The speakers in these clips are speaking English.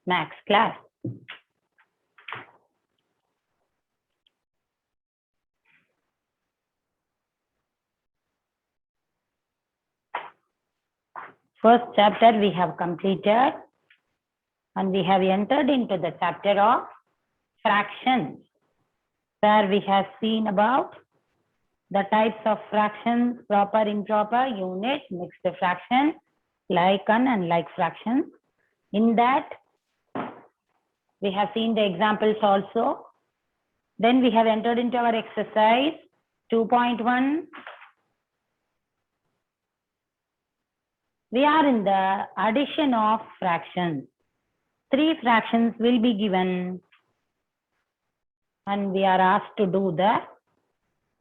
max class. First chapter we have completed and we have entered into the chapter of fractions, where we have seen about the types of fractions, proper, improper, unit, mixed fraction, like and unlike fractions. In that, we have seen the examples also. Then we have entered into our exercise 2.1. We are in the addition of fractions. 3 fractions will be given and we are asked to do the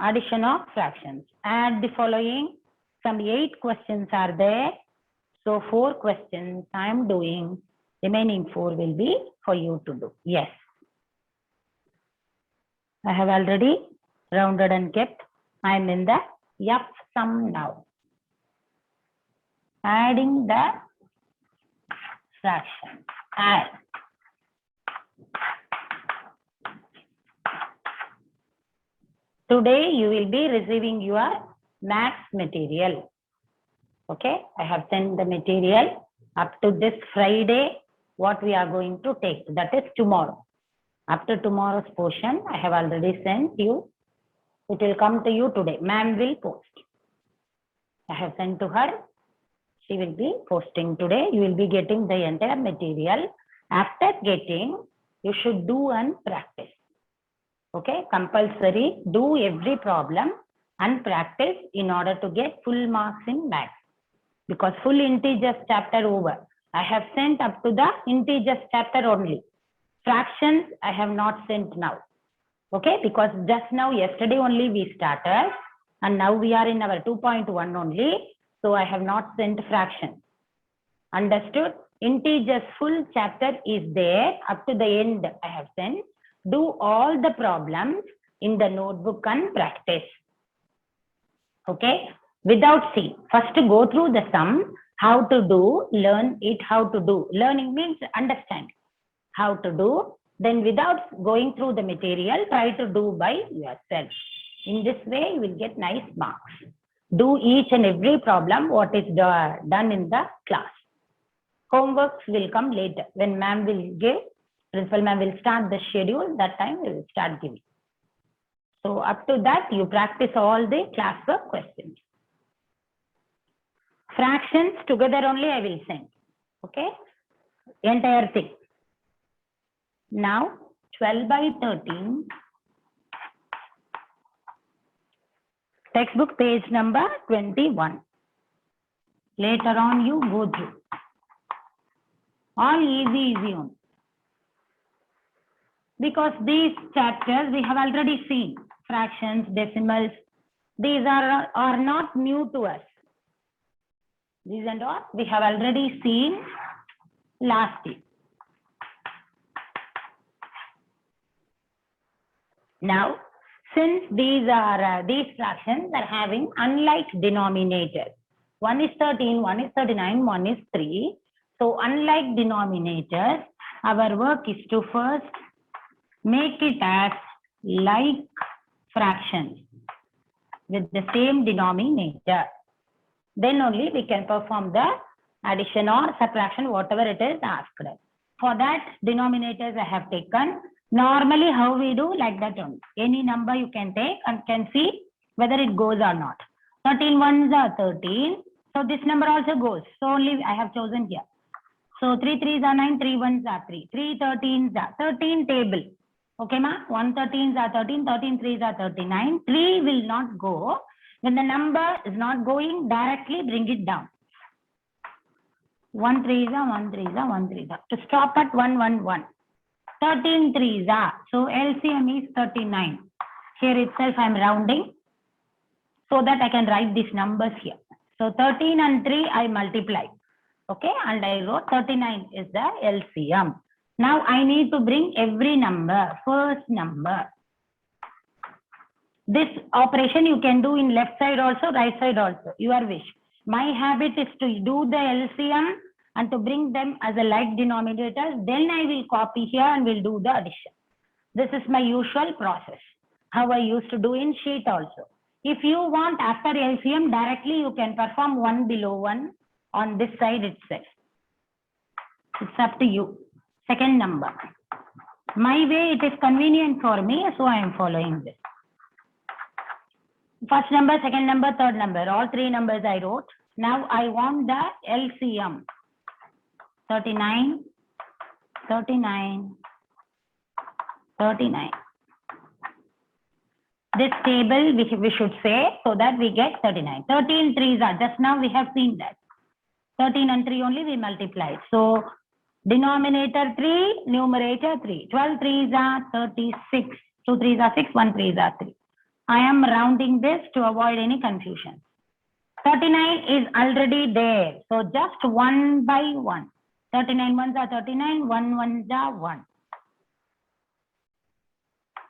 addition of fractions. Add the following. Some 8 questions are there. So 4 questions I am doing. Remaining 4 will be for you to do. Yes. I have already rounded and kept. I am in the F sum now. Adding the fraction. Add. Today you will be receiving your maths material. Okay, I have sent the material up to this Friday. What we are going to take, that is tomorrow. After tomorrow's portion, I have already sent you. It will come to you today. Ma'am will post. I have sent to her. She will be posting today. You will be getting the entire material. After getting, you should do and practice. Okay, compulsory. Do every problem and practice in order to get full marks in maths. Because full integers chapter over. I have sent up to the integers chapter only. Fractions I have not sent now. Okay, because just now yesterday only we started and now we are in our 2.1 only. So I have not sent fractions. Understood? Integers full chapter is there. Up to the end I have sent. Do all the problems in the notebook and practice. Okay, without see. First go through the sum. How to do, learn it, how to do. Learning means understand how to do. Then without going through the material, try to do by yourself. In this way, you will get nice marks. Do each and every problem what is done in the class. Homeworks will come later. When ma'am will give, principal ma'am will start the schedule, that time we will start giving. So up to that, you practice all the classwork questions. Fractions together only I will send. Okay, entire thing. Now 12 by 13, textbook page number 21. Later on you go through. All easy on. Because these chapters we have already seen. Fractions, decimals, these are not new to us. These and all we have already seen last year. Now, since these fractions are having unlike denominators. One is 13, one is 39, one is 3. So, unlike denominators, our work is to first make it as like fractions with the same denominator. Then only we can perform the addition or subtraction, whatever it is asked. For that, denominators I have taken. Normally, how we do, like that only. Any number you can take and can see whether it goes or not. 13 ones are 13. So this number also goes. So only I have chosen here. So 3 3s are 9, 3 1s are 3. 3 13s are 13 table. Okay, ma? 1 13s are 13, 13 3s are 39. 3 will not go. When the number is not going, directly bring it down. 1 3s are 1 3s are 1 3s are. To stop at 1 1 1. 13 3s are. So LCM is 39. Here itself I am rounding so that I can write these numbers here. So 13 and 3 I multiply. Okay, and I wrote 39 is the LCM. Now I need to bring every number, first number. This operation you can do in left side also, right side also, your wish. My habit is to do the LCM and to bring them as a like denominators, then I will copy here and will do the addition. This is my usual process, how I used to do in sheet also. If you want after LCM directly, you can perform 1 below 1 on this side itself. It's up to you. Second number. My way, it is convenient for me, so I am following this. First number, second number, third number. All three numbers I wrote. Now I want the LCM. 39, 39, 39. This table we should say so that we get 39. 13 threes are, just now we have seen that. 13 and 3 only we multiplied. So denominator 3, numerator 3. 12 threes are 36. 2 threes are 6, 1 threes are 3. I am rounding this to avoid any confusion. 39 is already there. So just 1 by 1. 39 ones are 39, 1 ones are 1.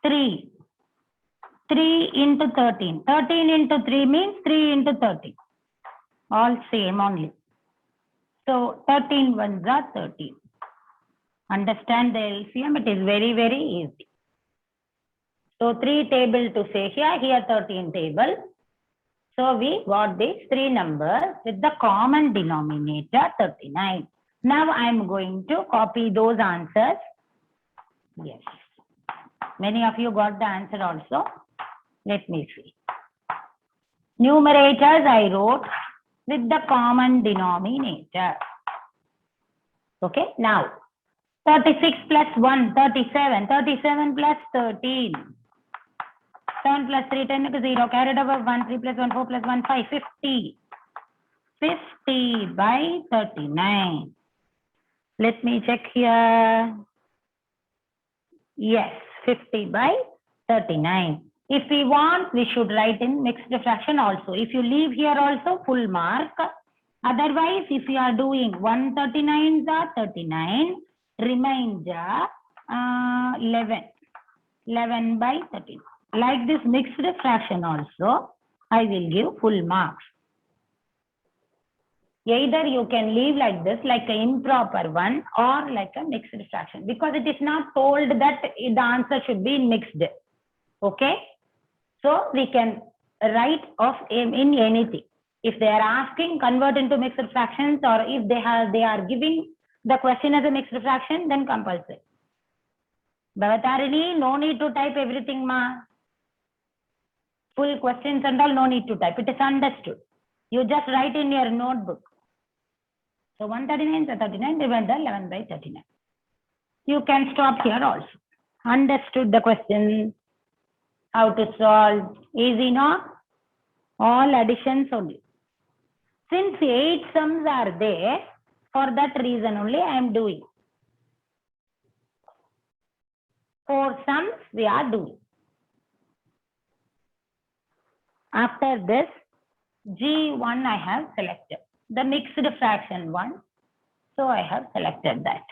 3. 3 into 13. 13 into 3 means 3 into 13. All same only. So 13 ones are 13. Understand the LCM? It is very, very easy. So 3 table to say here, here 13 table. So we got these 3 numbers with the common denominator 39. Now I am going to copy those answers. Yes. Many of you got the answer also. Let me see. Numerators I wrote with the common denominator. Okay. Now 36 plus 1, 37. 37 plus 13. 7 plus 3, 10 is 0. Carried over 1, 3 plus 1, 4 plus 1, 5, 50. 50 by 39. Let me check here. Yes, 50 by 39. If we want, we should write in mixed fraction also. If you leave here also, full mark. Otherwise, if you are doing 139s are 39, remainder 11. 11 by 13. Like this mixed fraction also, I will give full marks. Either you can leave like this, like an improper one, or like a mixed fraction, because it is not told that the answer should be mixed. Okay? So we can write off in anything. If they are asking, convert into mixed fractions, or if they are giving the question as a mixed fraction, then compulsory. Bhavatarini, no need to type everything, ma. Full questions and all, no need to type. It is understood. You just write in your notebook. So 139 to 39, remainder 11 by 39. You can stop here also. Understood the question. How to solve? Easy, no? All additions only. Since 8 sums are there, for that reason only I am doing. 4 sums we are doing. After this, G1 I have selected. The mixed fraction one. So I have selected that.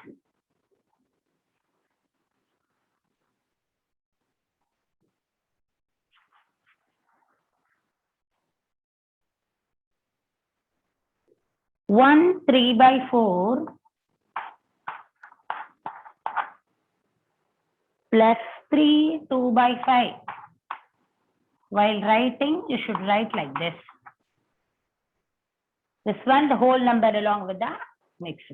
One 3 by 4 plus 3 2 by 5. While writing, you should write like this. This one, the whole number along with the mixed.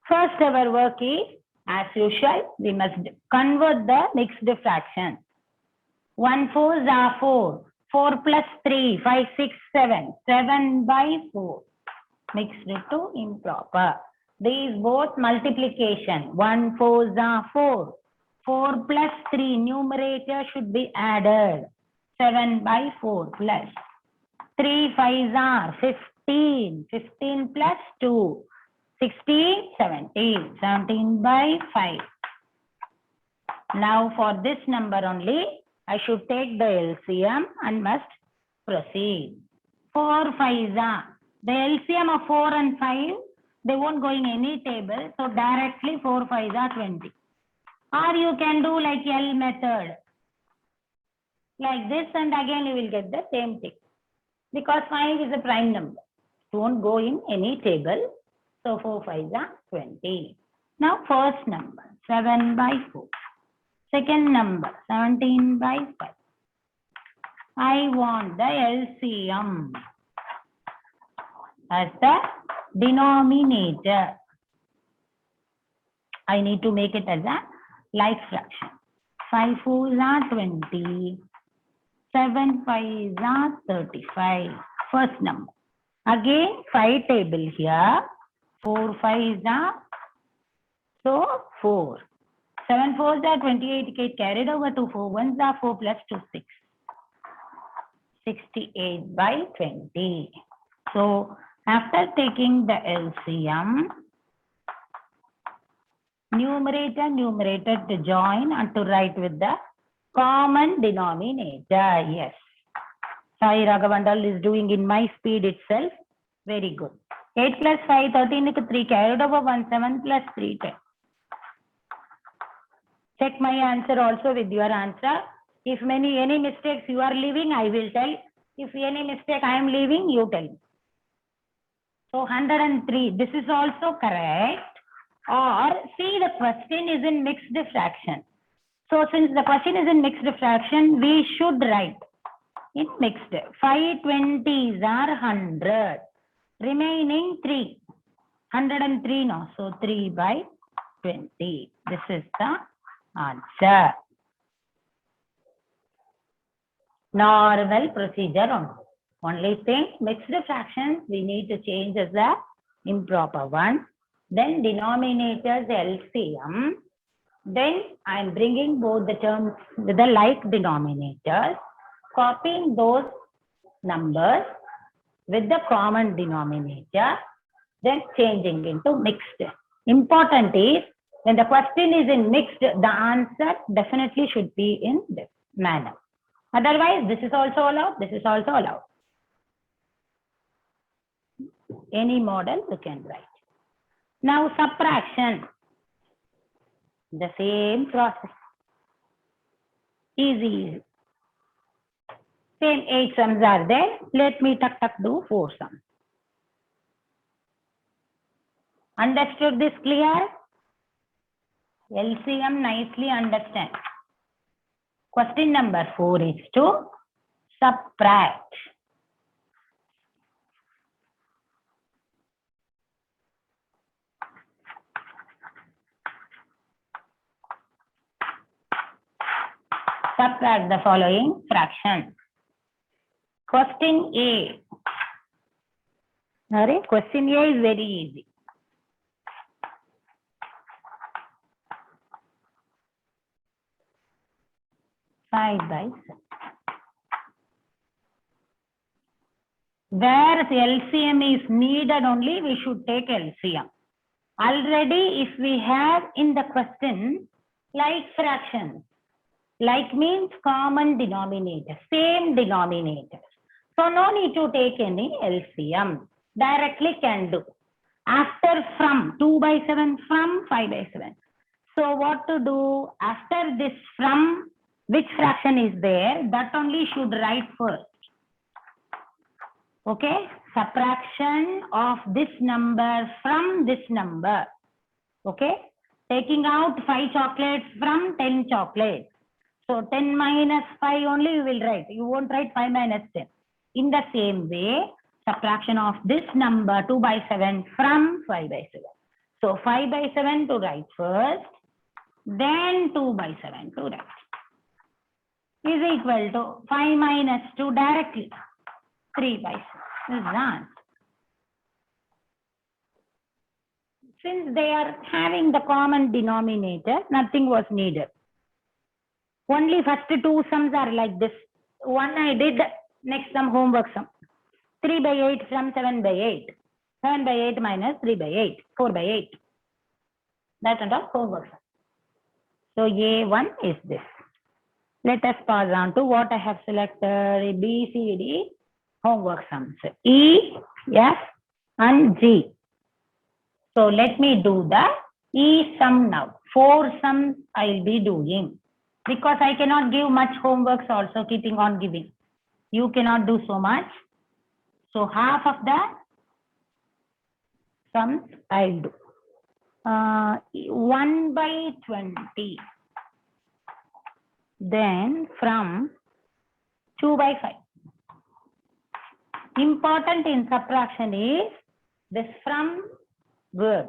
First, our work is, as usual, we must convert the mixed fraction. 1 4s are 4. 4 plus 3, 5, 6, 7. 7 by 4. Mixed to improper. These both multiplication. 1 4s are 4. 4 plus 3, numerator should be added. 7 by 4 plus. 3 5s are 15. 15 plus 2. 16, 17. 17 by 5. Now for this number only, I should take the LCM and must proceed. 4 5s are. The LCM of 4 and 5, they won't go in any table. So directly 4 5s are 20. Or you can do like L method. Like this, and again you will get the same thing. Because 5 is a prime number. Don't go in any table. So 4 5s are 20. Now first number 7 by 4. Second number 17 by 5. I want the LCM as the denominator. I need to make it as a like fraction. 5 4s are 20. 7 5s are 35. First number. Again 5 table here. 4 5s are so 4. 7 4s are 28. Get carried over to 4 1s are 4 plus 2 6. 68 by 20. So after taking the LCM, numerator to join and to write with the common denominator. Yes. Sai Raghavandal is doing in my speed itself. Very good. 8 plus 5, 13 to 3, carried over 1, 7 plus 3, 10. Check my answer also with your answer. If any mistakes you are leaving, I will tell. If any mistake I am leaving, you tell me. So 103, this is also correct. Or see, the question is in mixed fraction. So since the question is in mixed fraction, we should write in mixed. 5 20s are 100. Remaining 3. 103 now. So 3 by 20. This is the answer. Normal procedure only thing, mixed fractions we need to change as the improper one. Then denominators LCM. Then I am bringing both the terms with the like denominators, copying those numbers with the common denominator, then changing into mixed. Important is when the question is in mixed, the answer definitely should be in this manner. Otherwise, this is also allowed, this is also allowed. Any model you can write. Now subtraction. The same process. Easy. Same 8 sums are there. Let me do 4 sums. Understood this clear? LCM nicely understand. Question number 4 is to subtract. Subtract the following fraction. Question A. Question A is very easy. Five by 7. Where LCM is needed only, we should take LCM. Already, if we have in the question like fractions, like means common denominator, same denominator. So no need to take any LCM. Directly can do. After from 2 by 7, from 5 by 7. So what to do? After this from, which fraction is there, that only should write first. Okay? Subtraction of this number from this number. Okay? Taking out 5 chocolates from 10 chocolates. So 10 minus 5 only you will write. You won't write 5 minus 10. In the same way, subtraction of this number 2 by 7 from 5 by 7. So 5 by 7 to write first, then 2 by 7 to write. Is equal to 5 minus 2 directly. 3 by 7. This is the answer. Since they are having the common denominator, nothing was needed. Only first 2 sums are like this. One I did, next sum homework sum. 3 by 8 from 7 by 8. 7 by 8 minus 3 by 8. 4 by 8. That's not homework sum. So A1 is this. Let us pass on to what I have selected. B, C, D, homework sums. E, F, and G. So let me do the E sum now. 4 sums I will be doing. Because I cannot give much homeworks also, keeping on giving. You cannot do so much. So half of the sums I'll do. 1 by 20. Then from 2 by 5. Important in subtraction is this from word.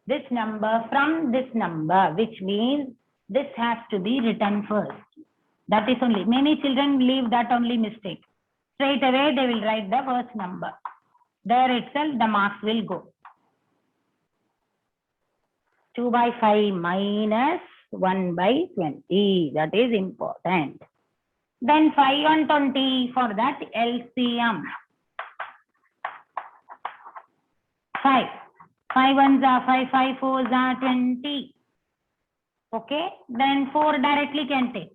This number from this number, which means this has to be written first. That is only. Many children leave that only mistake. Straight away they will write the first number. There itself the marks will go. 2 by 5 minus 1 by 20. That is important. Then 5 and 20, for that LCM. 5. 5 ones are 5, 5 fours are 20. Okay. Then 4 directly can take.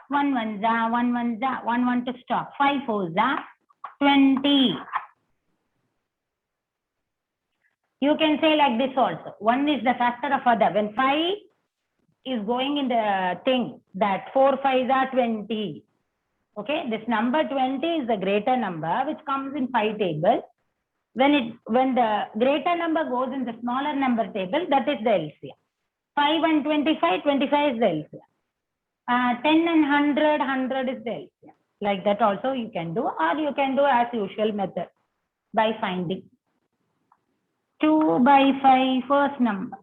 1 ones are 1 ones are 1 1 to stop. 5 fours are 20. You can say like this also. 1 is the factor of other. When 5 is going in the thing, that 4 5s are 20. Okay, this number 20 is the greater number which comes in 5 table. When the greater number goes in the smaller number table, that is the LCM. 5 and 25, 25 is the LCM. 10 and 100, 100 is the LCM. Like that also you can do, or you can do as usual method by finding. 2 by 5 first number.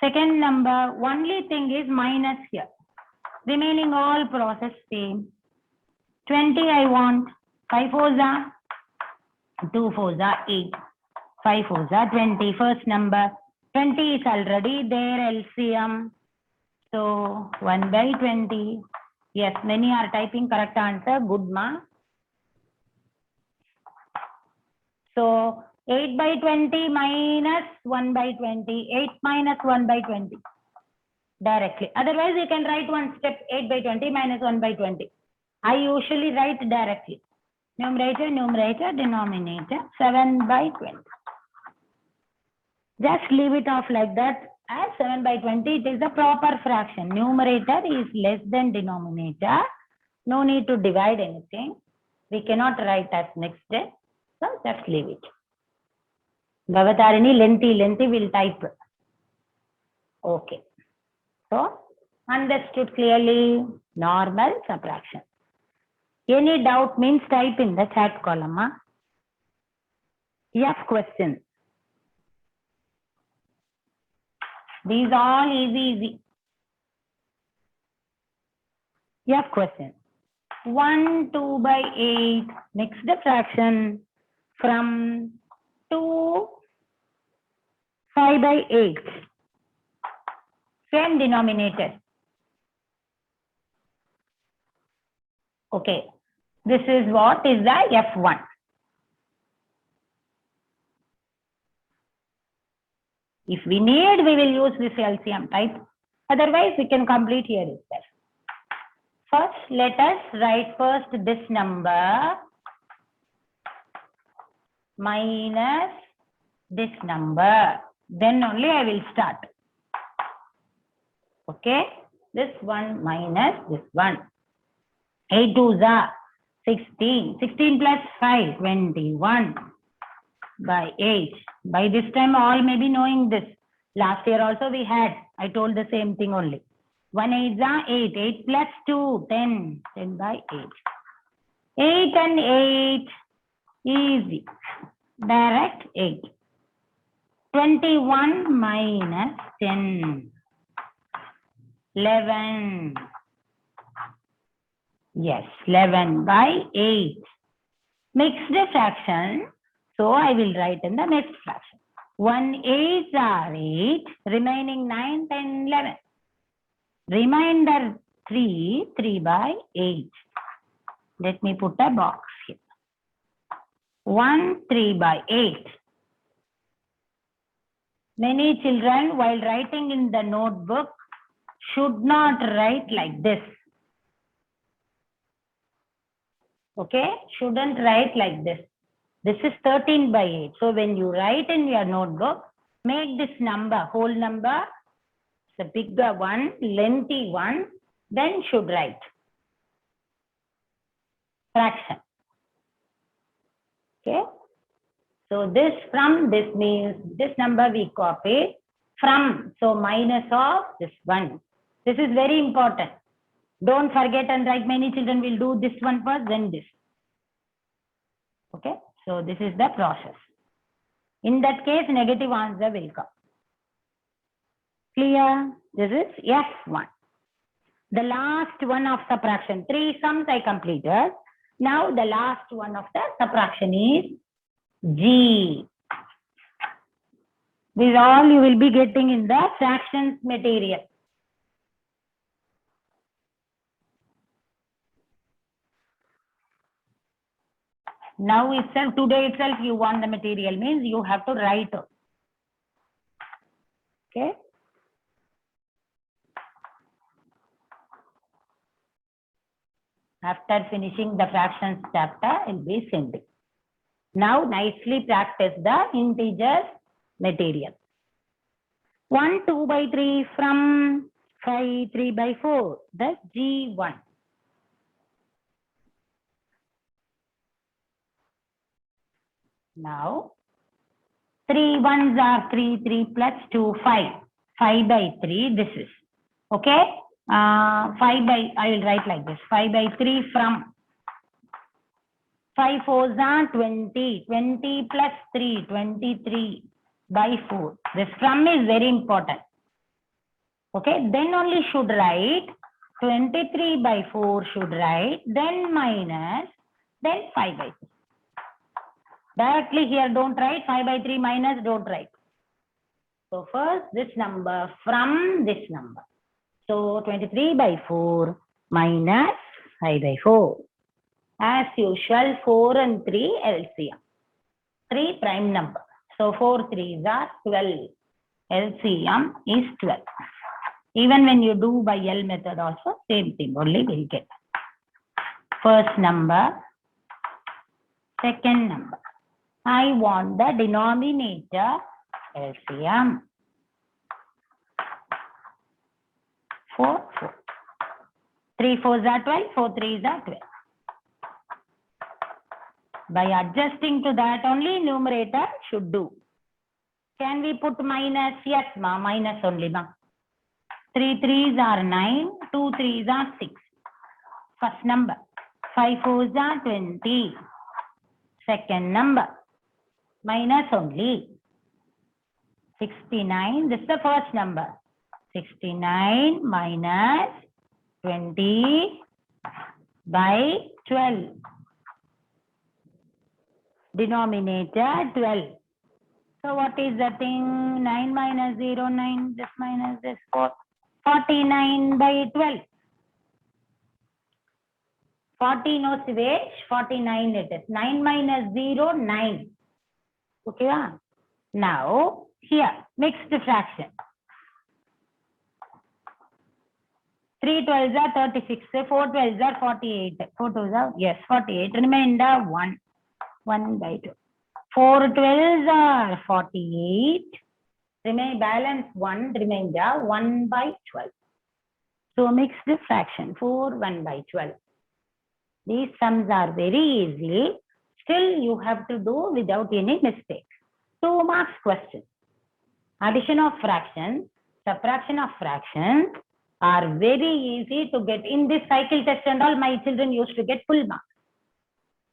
Second number, only thing is minus here. Remaining all process same. 20 I want. 5 fours are 2 fours are 8. 5 fours are 20. First number. 20 is already there, LCM. So 1 by 20. Yes, many are typing correct answer. Good ma. So 8 by 20 minus 1 by 20. 8 minus 1 by 20. Directly. Otherwise, you can write one step. 8 by 20 minus 1 by 20. I usually write directly. Numerator, numerator, denominator. 7 by 20. Just leave it off like that. As 7 by 20, it is a proper fraction. Numerator is less than denominator. No need to divide anything. We cannot write as next step. So just leave it. Bhavatarini, lengthy will type. Okay. So, understood clearly. Normal subtraction. Any doubt means type in the chat column. Yes, questions. These are all easy. Yes, questions. 1, 2 by 8. Next fraction from 2, 5 by 8. Same denominator. Okay. This is what is the F1. If we need, we will use this LCM type. Otherwise, we can complete here itself. First, let us write first this number minus this number. Then only I will start. Okay. This one minus this one. 8 2s are 16. 16 plus 5, 21 by 8. By this time, all may be knowing this. Last year also we had. I told the same thing only. 1 8s are 8. 8 plus 2, 10. 10 by 8. 8 and 8. Easy. Direct 8. 21 minus 10. 11. Yes, 11 by 8. Mixed fraction. So I will write in the next fraction. 1 8s are 8. Remaining 9, 10, 11. Remainder 3, 3 by 8. Let me put a box here. 1, 3 by 8. Many children, while writing in the notebook, should not write like this. Okay, shouldn't write like this. This is 13 by 8. So when you write in your notebook, make this number, whole number, the bigger one, lengthy one, then should write. Fraction. Okay. So this from this means this number we copy from. So minus of this one. This is very important. Don't forget and write. Many children will do this one first, then this. Okay. So this is the process. In that case, negative answer will come. Clear? This is F1. The last one of subtraction. 3 sums I completed. Now the last one of the subtraction is G. This is all you will be getting in the fractions material. Now itself, today itself you want the material means you have to write. Okay. After finishing the fractions chapter, I'll be sending. Now nicely practice the integers material. 1, 2 by 3 from 5, 3 by 4. That's G1. Now 3 ones are 3, 3 plus 2, 5. 5 by 3, this is. Okay. 5 by, I will write like this. 5 by 3 from 5 4s are 20. 20 plus 3, 23 by 4. This from is very important. Okay. Then only should write 23 by 4 should write. Then minus. Then 5 by 3. Directly here don't write. 5 by 3 minus don't write. So first this number from this number. So 23 by 4 minus 5 by 4. As usual, 4 and 3 LCM. 3 prime number. So 4 3s are 12. LCM is 12. Even when you do by L method also, same thing, only we'll get. First number, second number. I want the denominator LCM. 4, 4. 3 4s are 12, 4 3s are 12. By adjusting to that only numerator should do. Can we put minus? Yes, ma, minus only, ma. 3 3s are 9, 2 3s are 6. First number. 5 4s are 20. Second number. Minus only. 69, this is the first number. 69 minus 20 by 12. Denominator 12. So what is the thing? 9 minus 0, 9. This minus this 4. 49 by 12. 40 no Sivesh, 49 it is. 9 minus 0, 9. Okay. Now here mixed fraction. 3 12s are 36. 4 12s are 48. 4 12s are, yes, 48. Remainder 1. 1 by 2. 4 12s are 48. Remain balance 1. Remainder 1 by 12. So mixed fraction 4 1 by 12. These sums are very easy. Still you have to do without any mistake. 2 marks question. Addition of fractions, subtraction of fractions are very easy to get. In this cycle test and all, my children used to get full marks.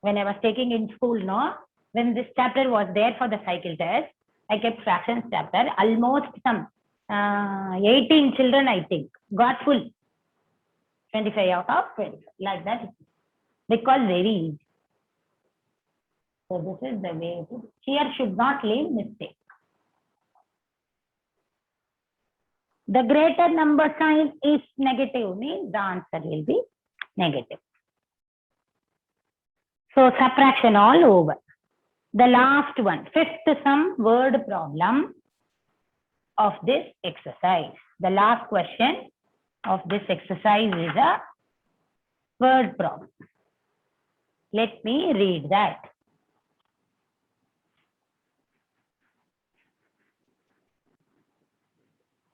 When I was taking in school, no, when this chapter was there for the cycle test, I kept fractions chapter. Almost some 18 children, I think, got full. 25 out of 25, like that. Because very easy. So this is the way to, here should not leave mistake. The greater number sign is negative, means the answer will be negative. So subtraction all over. The last one, fifth sum word problem of this exercise. The last question of this exercise is a word problem. Let me read that.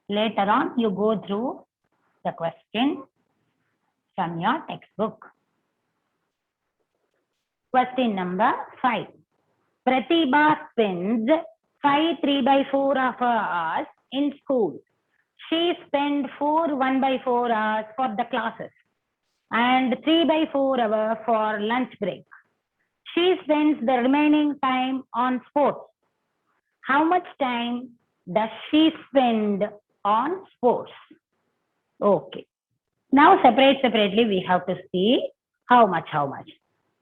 Later on, you go through the question from your textbook. Question number 5. Pratibha spends 5 3/4 of her hours in school. She spends 4 1/4 hours for the classes and 3/4 hours for lunch break. She spends the remaining time on sports. How much time does she spend on sports? Okay. Now separately we have to see how much.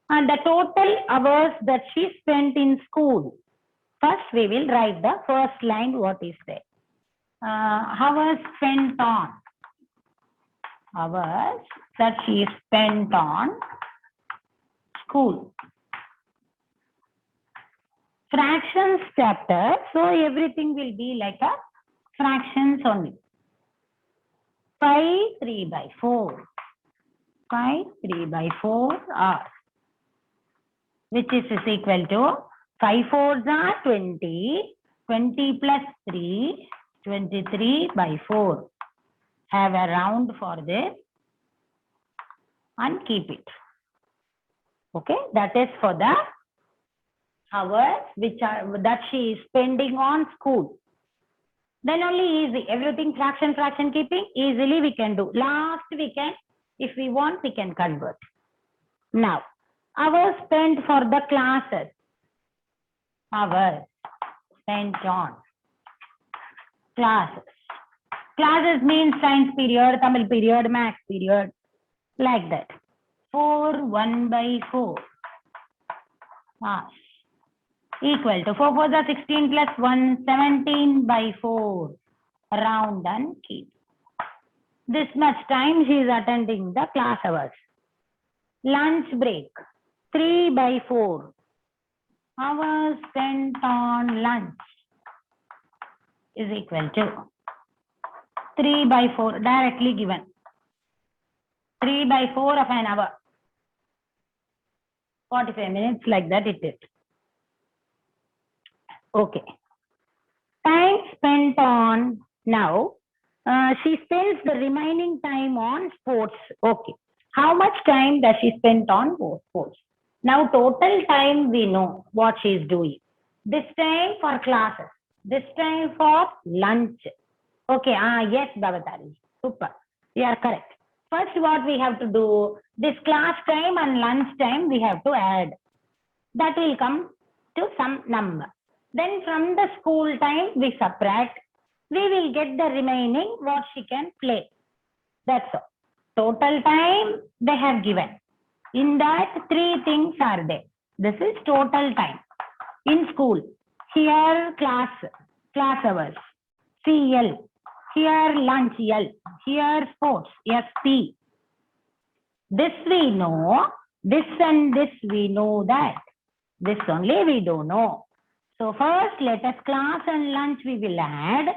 And the total hours that she spent in school. First we will write the first line, what is there. Hours spent on. Hours that she spent on school. Fractions chapter, so everything will be like a fractions only. 5 3/4. 5 3/4 hours, which is equal to 5 4s are 20, 20 plus 3, 23/4. Have a round for this and keep it. Okay, that is for the hours that she is spending on school. Then only easy, everything fraction keeping, easily we can do. Last we can, if we want, we can convert. Now, hours spent for the classes. Hours spent on classes. Classes means science period, Tamil period, maths period, like that. 4 1/4 hours equal to 4 4s are 16 plus 1, 17/4. Round and keep. This much time she is attending the class hours. Lunch break, 3/4 hours spent on lunch is equal to 3/4, directly given. 3/4 of an hour. 45 minutes, like that it is. Okay. Time spent on, now, she spends the remaining time on sports. Okay. How much time does she spend on sports? Now, total time we know what she is doing. This time for classes. This time for lunch. Okay. Yes, Bhavatari. Super. You are correct. First, what we have to do, this class time and lunch time we have to add. That will come to some number. Then from the school time we subtract. We will get the remaining what she can play. That's all. Total time they have given. In that 3 things are there. This is total time. In school, here class hours, CL. Here lunch, L. Here sports, SP. This we know. This and this we know that. This only we don't know. So first let us class and lunch we will add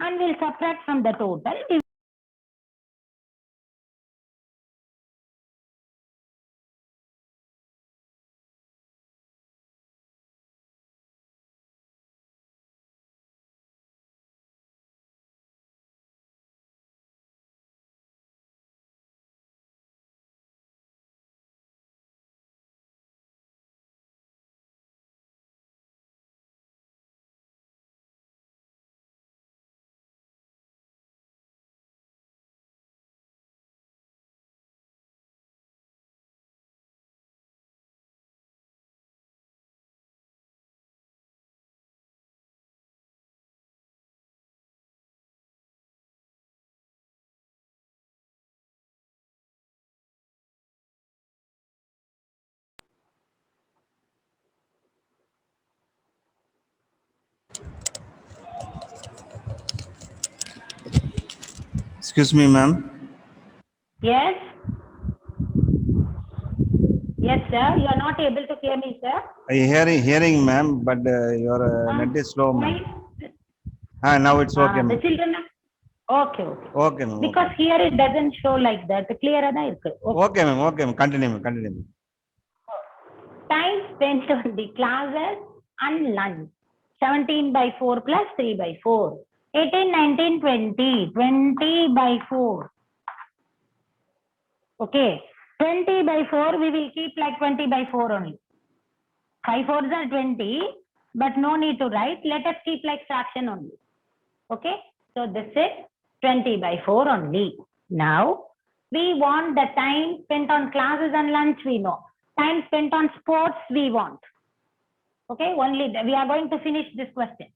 and we'll subtract from the total. Excuse me, ma'am. Yes? Yes, sir. You are not able to hear me, sir. Hearing, ma'am, but your net is slow, ma'am. Now it's okay, The ma'am. children. Okay. Okay, ma'am. Because here it doesn't show like that. Clear da irukku. Okay, ma'am. Okay, ma'am. Continue, ma'am. Continue. Time spent on the classes and lunch. 17/4 plus 3/4. 18, 19, 20. 20/4. Okay. 20/4 we will keep like 20/4 only. 5 fours are 20, but no need to write. Let us keep like fraction only. Okay, so this is 20 by 4 only. Now, we want the time spent on classes and lunch, we know. Time spent on sports, we want. Okay, only we are going to finish this question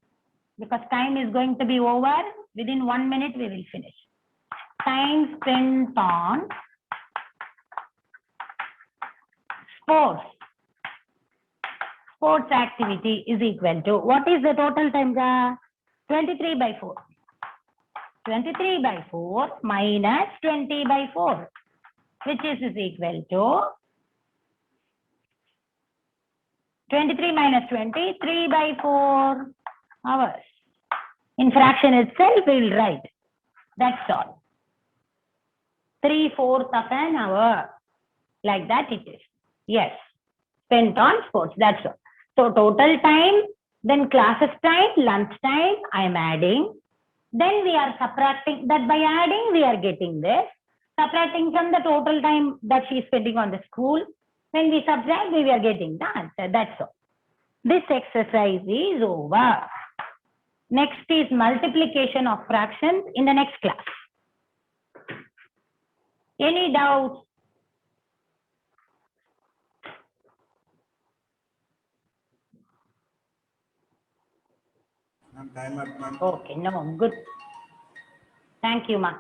because time is going to be over. Within 1 minute, we will finish. Time spent on sports. Sports activity is equal to, what is the total time? 23 by 4. 23 by 4 minus 20 by 4, which is equal to 23 minus 20, 3 by 4 hours. In fraction itself, we will write. That's all. 3/4 of an hour. Like that it is. Yes. Spent on sports. That's all. So total time, then classes time, lunch time, I am adding. Then we are subtracting that. By adding, we are getting this. Subtracting from the total time that she is spending on the school. When we subtract, we are getting the answer. That's all. This exercise is over. Next is multiplication of fractions in the next class. Any doubts? Ma'am, time up, ma'am. Okay, no, good. Thank you, ma.